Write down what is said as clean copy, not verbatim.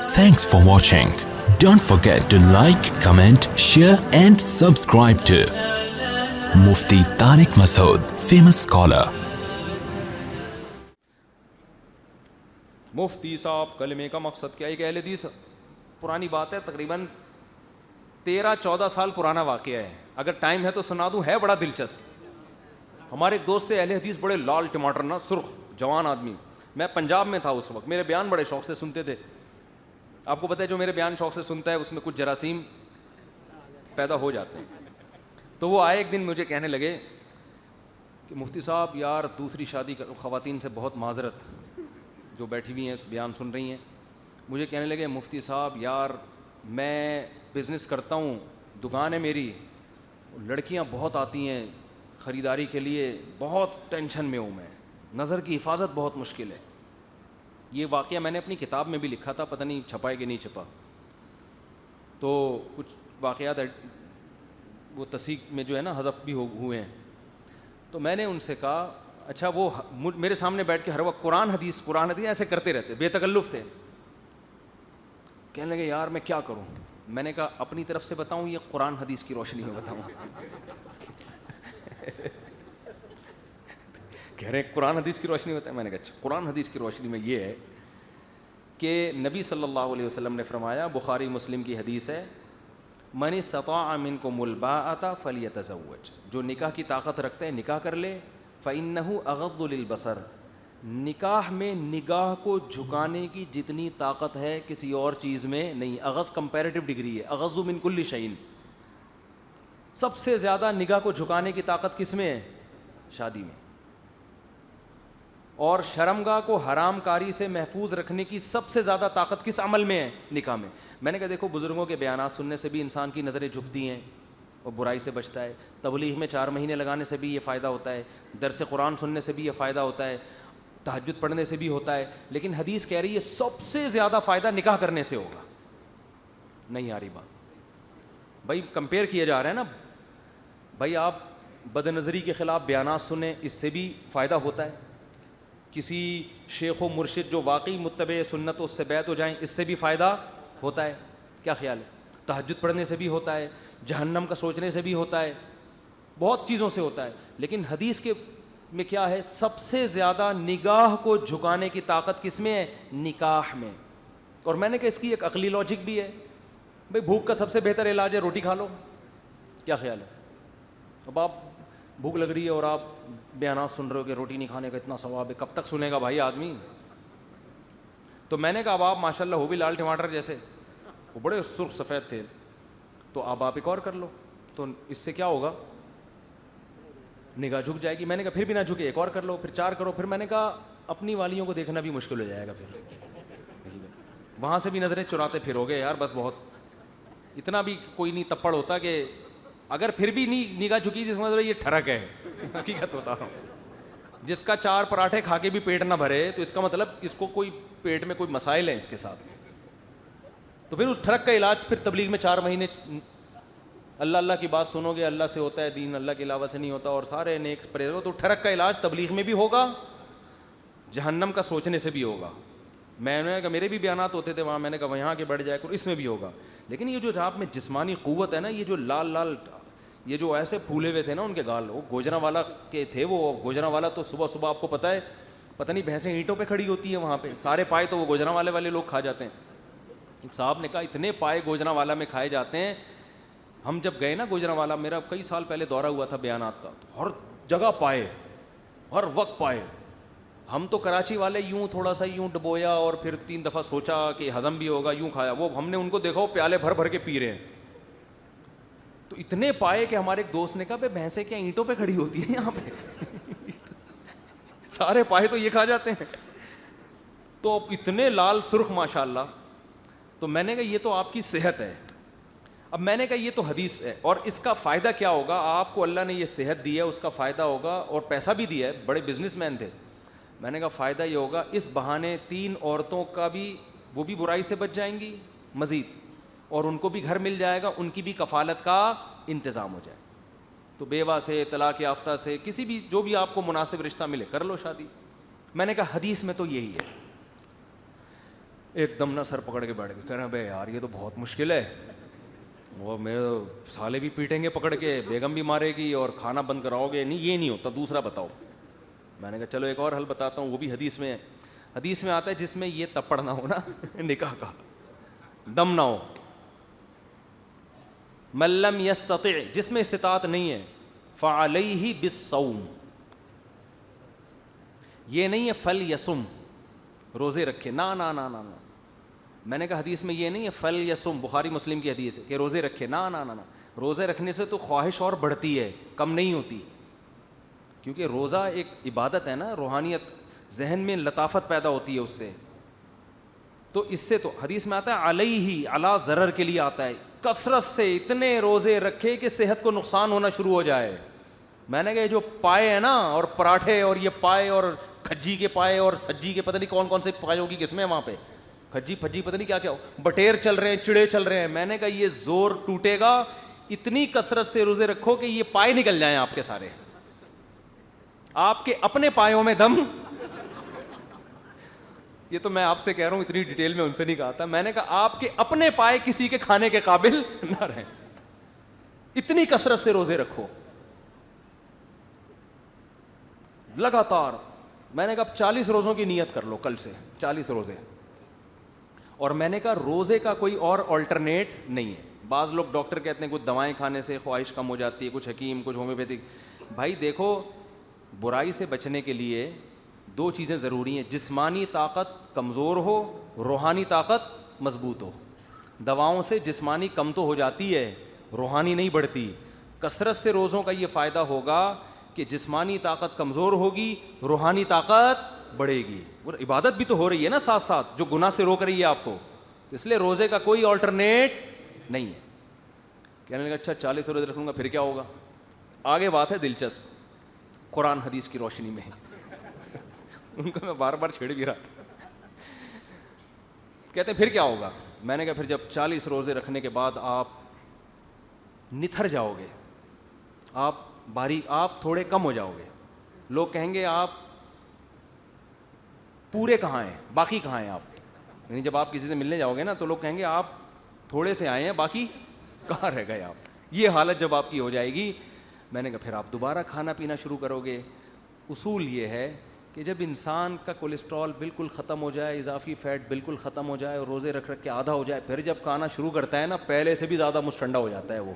Thanks for watching. Don't forget to like, comment, share and subscribe to Mufti Tariq Masood, famous scholar. مفتی صاحب کلمے کا مقصد کیا ہے؟ کہ اہل حدیث پرانی بات ہے، تقریباً 13-14 سال پرانا واقعہ ہے. اگر ٹائم ہے تو سنا دوں، ہے بڑا دلچسپ. ہمارے ایک دوست تھے اہل حدیث، بڑے لال ٹماٹر نا، سرخ جوان آدمی. میں پنجاب میں تھا اس وقت، میرے بیان بڑے شوق سے سنتے تھے. آپ کو پتہ ہے جو میرے بیان شوق سے سنتا ہے اس میں کچھ جراثیم پیدا ہو جاتے ہیں. تو وہ آئے ایک دن مجھے کہنے لگے کہ مفتی صاحب یار دوسری شادی خواتین سے بہت معذرت، جو بیٹھی ہوئی ہیں اس بیان سن رہی ہیں. مجھے کہنے لگے مفتی صاحب یار میں بزنس کرتا ہوں، دکان ہے میری، لڑکیاں بہت آتی ہیں خریداری کے لیے، بہت ٹینشن میں ہوں میں، نظر کی حفاظت بہت مشکل ہے. یہ واقعہ میں نے اپنی کتاب میں بھی لکھا تھا، پتہ نہیں چھپا ہے کہ نہیں چھپا. تو کچھ واقعات وہ تصحیح میں جو ہے نا حذف بھی ہوئے ہیں. تو میں نے ان سے کہا اچھا، وہ میرے سامنے بیٹھ کے ہر وقت قرآن حدیث ایسے کرتے رہتے، بے تکلف تھے. کہنے لگے یار میں کیا کروں؟ میں نے کہا اپنی طرف سے بتاؤں یا قرآن حدیث کی روشنی میں بتاؤں؟ کہہ رہے ہیں قرآن حدیث کی روشنی ہوتا ہے. میں نے کہا اچھا قرآن حدیث کی روشنی میں یہ ہے کہ نبی صلی اللہ علیہ وسلم نے فرمایا، بخاری مسلم کی حدیث ہے، من استطاع منکم الباءۃ فلیتزوج، جو نکاح کی طاقت رکھتا ہے نکاح کر لے. فإنہ اغض للبصر، نکاح میں نگاہ کو جھکانے کی جتنی طاقت ہے کسی اور چیز میں نہیں. اغض کمپیریٹو ڈگری ہے، اغض من کل شیء. سب سے زیادہ نگاہ کو جھکانے کی طاقت کس میں ہے؟ شادی میں. اور شرمگاہ کو حرام کاری سے محفوظ رکھنے کی سب سے زیادہ طاقت کس عمل میں ہے؟ نکاح میں. میں نے کہا دیکھو بزرگوں کے بیانات سننے سے بھی انسان کی نظریں جھکتی ہیں اور برائی سے بچتا ہے. تبلیغ میں 4 مہینے لگانے سے بھی یہ فائدہ ہوتا ہے، درس قرآن سننے سے بھی یہ فائدہ ہوتا ہے، تہجد پڑھنے سے بھی ہوتا ہے. لیکن حدیث کہہ رہی ہے سب سے زیادہ فائدہ نکاح کرنے سے ہوگا. نہیں آ رہی بات بھائی، کمپیئر کیا جا رہا ہے نا بھائی. آپ بد نظری کے خلاف بیانات سنیں، اس سے بھی فائدہ ہوتا ہے. کسی شیخ و مرشد جو واقعی متبع سنت اس سے بیعت ہو جائیں، اس سے بھی فائدہ ہوتا ہے. کیا خیال ہے؟ تہجد پڑھنے سے بھی ہوتا ہے، جہنم کا سوچنے سے بھی ہوتا ہے، بہت چیزوں سے ہوتا ہے. لیکن حدیث کے میں کیا ہے؟ سب سے زیادہ نگاہ کو جھکانے کی طاقت کس میں ہے؟ نکاح میں. اور میں نے کہا اس کی ایک عقلی لاجک بھی ہے بھائی، بھوک کا سب سے بہتر علاج ہے روٹی کھا لو. کیا خیال ہے؟ اب آپ بھوک لگ رہی ہے اور آپ بیانات سن رہے ہو کہ روٹی نہیں کھانے کا اتنا ثواب ہے، کب تک سنے گا بھائی آدمی؟ تو میں نے کہا اب آپ ماشاءاللہ ہو بھی لال ٹماٹر جیسے، وہ بڑے سرخ سفید تھے، تو اب آپ ایک اور کر لو. تو اس سے کیا ہوگا؟ نگاہ جھک جائے گی. میں نے کہا پھر بھی نہ جھکے، ایک اور کر لو، پھر 4 کرو. پھر میں نے کہا اپنی والیوں کو دیکھنا بھی مشکل ہو جائے گا، پھر وہاں سے بھی نظریں چراتے پھرو گے یار. بس بہت اتنا بھی کوئی نہیں تپڑ ہوتا کہ اگر پھر بھی نہیں نگاہ جھکی جس مطلب یہ ٹھڑک ہے. حقیقت بتا رہا ہوں، جس کا 4 پراٹھے کھا کے بھی پیٹ نہ بھرے تو اس کا مطلب اس کو کوئی پیٹ میں کوئی مسائل ہیں اس کے ساتھ. تو پھر اس ٹھڑک کا علاج پھر تبلیغ میں 4 مہینے اللہ اللہ کی بات سنو گے، اللہ سے ہوتا ہے دین، اللہ کے علاوہ سے نہیں ہوتا، اور سارے نیک پرہیز. تو ٹھڑک کا علاج تبلیغ میں بھی ہوگا، جہنم کا سوچنے سے بھی ہوگا. میں نے کہا میرے بھی بیانات ہوتے تھے وہاں، میں نے کہا وہاں کے بڑھ جائے کرو، اس میں بھی ہوگا. لیکن یہ جو آپ میں جسمانی قوت ہے نا، یہ جو لال لال یہ جو ایسے پھولے ہوئے تھے نا ان کے گال، وہ گوجرا والا کے تھے. وہ گوجرا والا تو صبح صبح آپ کو پتہ ہے، پتہ نہیں بھینسیں اینٹوں پہ کھڑی ہوتی ہیں وہاں پہ، سارے پائے تو وہ گوجرا والے لوگ کھا جاتے ہیں. ایک صاحب نے کہا اتنے پائے گوجرا والا میں کھائے جاتے ہیں. ہم جب گئے نا گوجرا والا، میرا کئی سال پہلے دورہ ہوا تھا بیانات کا، تو ہر جگہ پائے، ہر وقت پائے. ہم تو کراچی والے یوں تھوڑا سا یوں ڈبویا اور پھر 3 دفعہ سوچا کہ ہضم بھی ہوگا، یوں کھایا. وہ ہم نے ان کو دیکھا وہ پیالے بھر بھر کے پی رہے ہیں. تو اتنے پائے کہ ہمارے ایک دوست نے کہا بھائی بھینسیں کیا اینٹوں پہ کھڑی ہوتی ہیں یہاں پہ؟ سارے پائے تو یہ کھا جاتے ہیں. تو اتنے لال سرخ ماشاءاللہ. تو میں نے کہا یہ تو آپ کی صحت ہے. اب میں نے کہا یہ تو حدیث ہے، اور اس کا فائدہ کیا ہوگا؟ آپ کو اللہ نے یہ صحت دی ہے، اس کا فائدہ ہوگا، اور پیسہ بھی دیا ہے، بڑے بزنس مین تھے. میں نے کہا فائدہ یہ ہوگا اس بہانے 3 عورتوں کا بھی، وہ بھی برائی سے بچ جائیں گی مزید، اور ان کو بھی گھر مل جائے گا، ان کی بھی کفالت کا انتظام ہو جائے. تو بیوہ سے، طلاق یافتہ سے، کسی بھی جو بھی آپ کو مناسب رشتہ ملے کر لو شادی. میں نے کہا حدیث میں تو یہی ہے. ایک دم نا سر پکڑ کے بیٹھ گئے, کہہ رہے ہیں بھائی یار یہ تو بہت مشکل ہے, وہ میرے سالے بھی پیٹیں گے پکڑ کے, بیگم بھی مارے گی, اور کھانا بند کراؤ گے, نہیں یہ نہیں ہوتا, دوسرا بتاؤ. میں نے کہا چلو ایک اور حل بتاتا ہوں, وہ بھی حدیث میں ہے. حدیث میں آتا ہے جس میں یہ تپڑ نہ ہو نا نکاح کا, دم نہ ہو. من لم یستطع, جس میں استطاعت نہیں ہے, فعلیہ بالصوم, یہ نہیں ہے فلیصم, روزے رکھے, نا نا نا نا نا. میں نے کہا حدیث میں یہ نہیں ہے فلیصم, بخاری مسلم کی حدیث ہے کہ روزے رکھے, نا نا نا نا. روزے رکھنے سے تو خواہش اور بڑھتی ہے, کم نہیں ہوتی, کیونکہ روزہ ایک عبادت ہے نا, روحانیت, ذہن میں لطافت پیدا ہوتی ہے اس سے. تو اس سے تو حدیث میں آتا ہے علیہ, علی ضرر کے لیے آتا ہے, کثرت سے اتنے روزے رکھے کہ صحت کو نقصان ہونا شروع ہو جائے. میں نے کہا جو پائے ہیں نا, اور پراٹھے, اور یہ پائے, اور کھجی کے پائے, اور سجی کے, پتہ نہیں کون کون سے پائے ہوگی کس میں وہاں پہ, کھجی پھجی پتہ نہیں کیا کیا, بٹیر چل رہے ہیں, چڑے چل رہے ہیں. میں نے کہا یہ زور ٹوٹے گا, اتنی کثرت سے روزے رکھو کہ یہ پائے نکل جائیں آپ کے سارے, آپ کے اپنے پایوں میں دم. یہ تو میں آپ سے کہہ رہا ہوں, اتنی ڈیٹیل میں ان سے نہیں کہا تھا. میں نے کہا آپ کے اپنے پائے کسی کے کھانے کے قابل نہ رہیں, اتنی کثرت سے روزے رکھو لگاتار. میں نے کہا 40 روزوں کی نیت کر لو کل سے, 40 روزے. اور میں نے کہا روزے کا کوئی اور آلٹرنیٹ نہیں ہے. بعض لوگ ڈاکٹر کہتے ہیں کچھ دوائیں کھانے سے خواہش کم ہو جاتی ہے, کچھ حکیم, کچھ ہومیوپیتھک. بھائی دیکھو, برائی سے بچنے کے لیے 2 چیزیں ضروری ہیں, جسمانی طاقت کمزور ہو, روحانی طاقت مضبوط ہو. دواؤں سے جسمانی کم تو ہو جاتی ہے, روحانی نہیں بڑھتی. کثرت سے روزوں کا یہ فائدہ ہوگا کہ جسمانی طاقت کمزور ہوگی, روحانی طاقت بڑھے گی. اور عبادت بھی تو ہو رہی ہے نا ساتھ ساتھ, جو گناہ سے روک رہی ہے آپ کو. اس لیے روزے کا کوئی آلٹرنیٹ نہیں ہے. کہنے لگا اچھا 40 روزے رکھوں گا پھر کیا ہوگا. آگے بات ہے دلچسپ, قرآن حدیث کی روشنی میں. ان کو میں بار بار چھیڑ بھی رہا تھا. کہتے ہیں پھر کیا ہوگا. میں نے کہا پھر جب 40 روزے رکھنے کے بعد آپ نتھر جاؤ گے, آپ تھوڑے کم ہو جاؤ گے. لوگ کہیں گے آپ پورے کہاں ہیں, باقی کہاں ہیں آپ. یعنی جب آپ کسی سے ملنے جاؤ گے نا تو لوگ کہیں گے آپ تھوڑے سے آئے ہیں, باقی کہاں رہ گئے آپ. یہ حالت جب آپ کی ہو جائے گی, میں نے کہا پھر آپ دوبارہ کھانا پینا شروع کرو گے. اصول یہ ہے کہ جب انسان کا کولیسٹرول بالکل ختم ہو جائے, اضافی فیٹ بالکل ختم ہو جائے, اور روزے رکھ کے آدھا ہو جائے, پھر جب کھانا شروع کرتا ہے نا, پہلے سے بھی زیادہ مستھنڈا ہو جاتا ہے وہ.